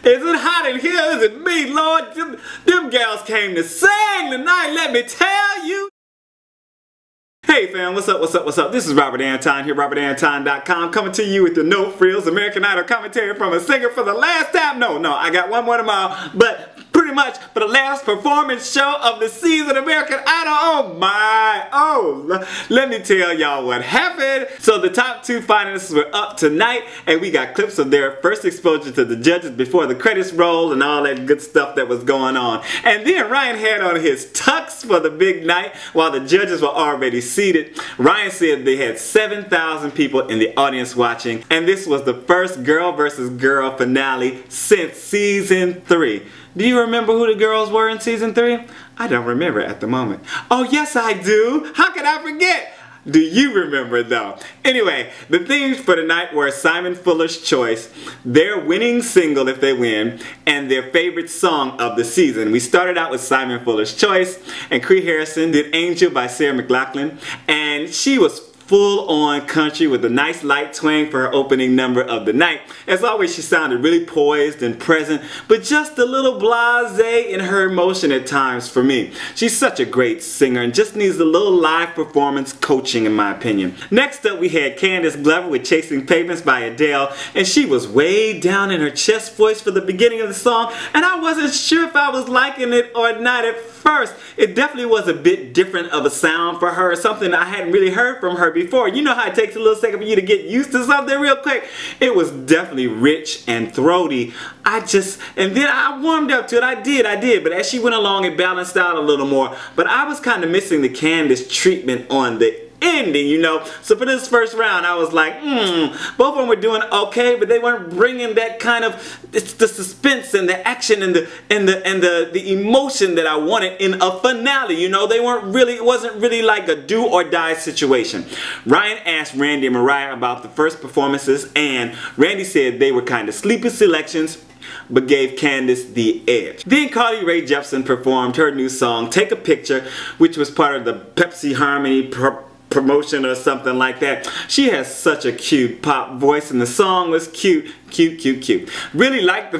Is it hot in here? Is it me, Lord? Them gals came to sing tonight, let me tell you. Hey fam, what's up, what's up, what's up? This is Robert Anton here, robertantonnyc.com, coming to you with the no frills American Idol commentary from a singer for the last time. No, I got one more tomorrow, but pretty much for the last performance show of the season American Idol. Oh my, let me tell y'all what happened. So the top 2 finalists were up tonight, and we got clips of their first exposure to the judges before the credits rolled and all that good stuff that was going on. And then Ryan had on his tux for the big night while the judges were already seated. Ryan said they had 7,000 people in the audience watching, and this was the first girl versus girl finale since season 3. Do you remember who the girls were in season 3? I don't remember at the moment. Oh yes I do! How could I forget? Do you remember though? Anyway, the themes for tonight were Simon Fuller's Choice, their winning single if they win, and their favorite song of the season. We started out with Simon Fuller's Choice, and Kree Harrison did Angel by McLachlan, and she was full on country with a nice light twang for her opening number of the night. As always, she sounded really poised and present, but just a little blasé in her emotion at times for me. She's such a great singer and just needs a little live performance coaching in my opinion. Next up we had Candice Glover with Chasing Pavements by Adele, and she was way down in her chest voice for the beginning of the song, and I wasn't sure if I was liking it or not at first. It definitely was a bit different of a sound for her, something I hadn't really heard from her before. You know how it takes a little second for you to get used to something real quick? It was definitely rich and throaty. And then I warmed up to it. I did, but as she went along it balanced out a little more. But I was kind of missing the Candice treatment on the ending, you know. So for this first round I was like, both of them were doing okay, but they weren't bringing that kind of the suspense and the action and the emotion that I wanted in a finale, you know. It wasn't really like a do or die situation. Ryan asked Randy and Mariah about the first performances, and Randy said they were kind of sleepy selections but gave Candice the edge. Then Rae Jepsen performed her new song Take a Picture, which was part of the Pepsi Harmony promotion or something like that. She has such a cute pop voice, and the song was cute. Really liked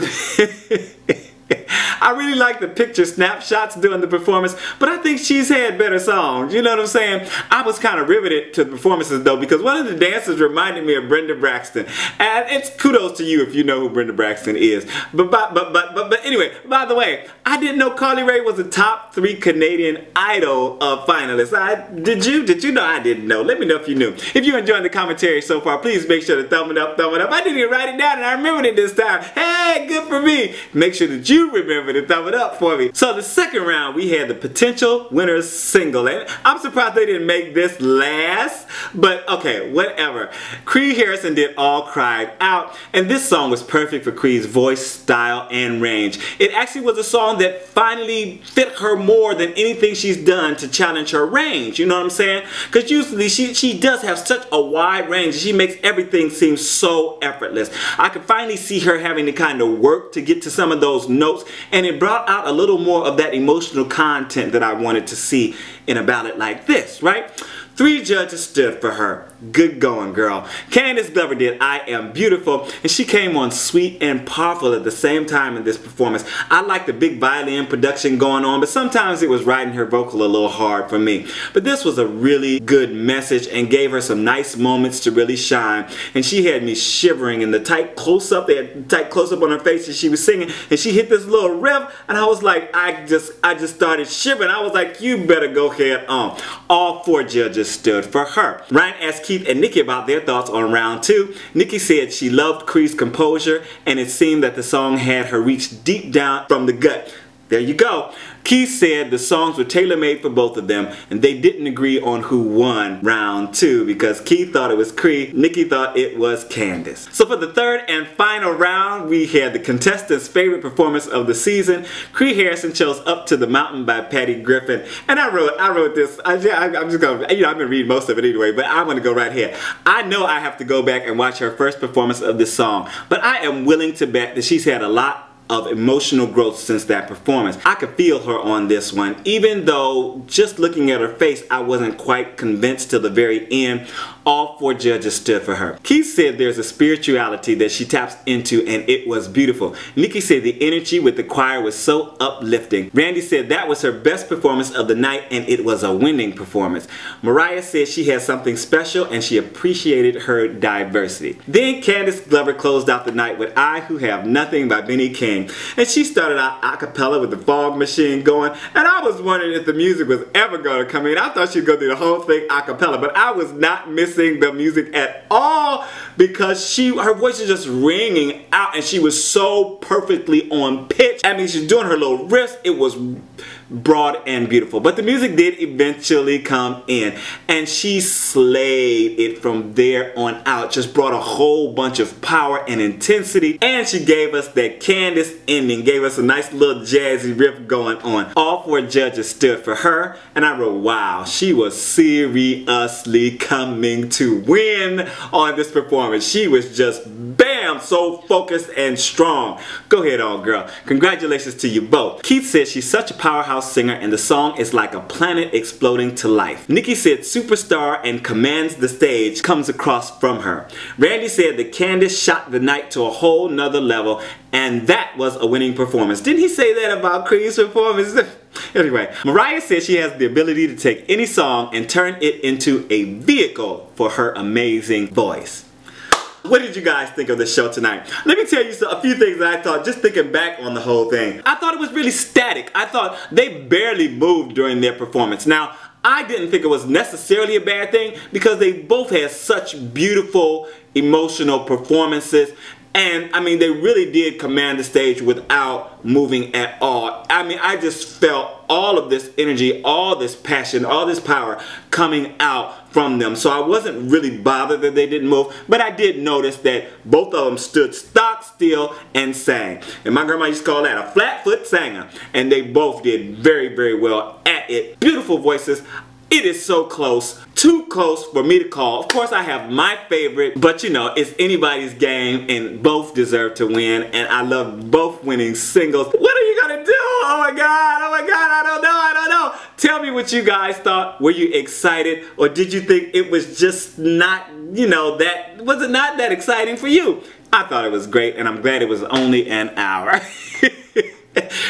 I really like the picture snapshots during the performance, but I think she's had better songs. You know what I'm saying? I was kind of riveted to the performances though, because one of the dancers reminded me of Brenda Braxton, and it's kudos to you if you know who Brenda Braxton is. But anyway, by the way, I didn't know Carly Rae was a top 3 Canadian Idol finalist. Did you know? I didn't know. Let me know if you knew. If you're enjoying the commentary so far, please make sure to thumb it up. I didn't even write it down and I remembered it this time. Hey, good for me. Make sure that you remember to thumb it up for me. So the second round we had the Potential winners single, and I'm surprised they didn't make this last, but okay, whatever. Kree Harrison did All Cried Out, and this song was perfect for Kree's voice, style, and range. It actually was a song that finally fit her more than anything she's done to challenge her range, you know what I'm saying? Because usually she does have such a wide range, she makes everything seem so effortless. I could finally see her having to kind of work to get to some of those notes, and it brought out a little more of that emotional content that I wanted to see in a ballad like this, right? 3 judges stood for her. Good going, girl. Candice Glover did I Am Beautiful, and she came on sweet and powerful at the same time in this performance. I like the big violin production going on, but sometimes it was riding her vocal a little hard for me. But this was a really good message and gave her some nice moments to really shine, and she had me shivering in the tight close-up. They had tight close-up on her face as she was singing, and she hit this little riff, and I was like, I just started shivering. I was like, you better go head on. All 4 judges stood for her. Ryan asked Keith and Nicki about their thoughts on round 2. Nicki said she loved Kree's composure, and it seemed that the song had her reach deep down from the gut. There you go. Keith said the songs were tailor-made for both of them, and they didn't agree on who won round 2 because Keith thought it was Kree, Nicki thought it was Candice. So for the third and final round, we had the contestants' favorite performance of the season. Kree Harrison chose Up to the Mountain by Griffin, and I wrote this. I'm just gonna, you know, I've been reading most of it anyway, but I'm gonna go right here. I know I have to go back and watch her first performance of this song, but I am willing to bet that she's had a lot of emotional growth since that performance. I could feel her on this one, even though just looking at her face I wasn't quite convinced till the very end All 4 judges stood for her. Keith said there's a spirituality that she taps into and it was beautiful. Nicki said the energy with the choir was so uplifting. Randy said that was her best performance of the night and it was a winning performance. Mariah said she had something special and she appreciated her diversity. Then Candice Glover closed out the night with I Who Have Nothing by Benny King. And she started out a cappella with the fog machine going, and I was wondering if the music was ever going to come in. I thought she'd go through the whole thing a cappella, but I was not missing the music at all because her voice is just ringing out and she was so perfectly on pitch. I mean, she's doing her little riffs. It was broad and beautiful. But the music did eventually come in and she slayed it from there on out. Just brought a whole bunch of power and intensity, and she gave us that Candice ending, gave us a nice little jazzy riff going on. All 4 judges stood for her and I wrote, wow, she was seriously coming to win on this performance. She was just bam, so focused and strong. Go ahead on, girl. Congratulations to you both. Keith said she's such a powerhouse singer and the song is like a planet exploding to life. Nicki said superstar and commands the stage comes across from her. Randy said that Candice shot the night to a whole nother level and that was a winning performance. Didn't he say that about Kree's performance? Anyway, Mariah said she has the ability to take any song and turn it into a vehicle for her amazing voice. What did you guys think of the show tonight? Let me tell you a few things that I thought just thinking back on the whole thing. I thought it was really static. I thought they barely moved during their performance. Now, I didn't think it was necessarily a bad thing because they both had such beautiful, emotional performances. And I mean, they really did command the stage without moving at all. I mean, I just felt all of this energy, all this passion, all this power coming out from them. So I wasn't really bothered that they didn't move, but I did notice that both of them stood stock still and sang. And my grandma used to call that a flat-foot singer. And they both did very, very well at it. Beautiful voices. It is so close, too close for me to call. Of course, I have my favorite, but you know, it's anybody's game and both deserve to win. And I love both winning singles. What are you gonna do? Oh my God, I don't know. Tell me what you guys thought. Were you excited or did you think it was just not, you know, was it not that exciting for you? I thought it was great and I'm glad it was only an hour.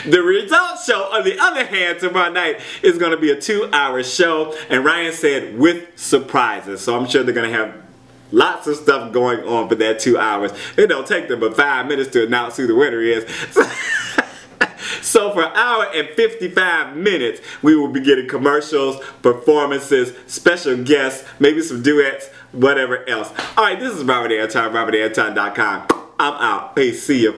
The results show, on the other hand, tomorrow night is going to be a 2-hour show, and Ryan said with surprises. So I'm sure they're going to have lots of stuff going on for that 2 hours. It don't take them but 5 minutes to announce who the winner is. So for an hour and 55 minutes, we will be getting commercials, performances, special guests, maybe some duets, whatever else. All right, this is Robert Anton, robertantonnyc.com. I'm out. Peace. See you.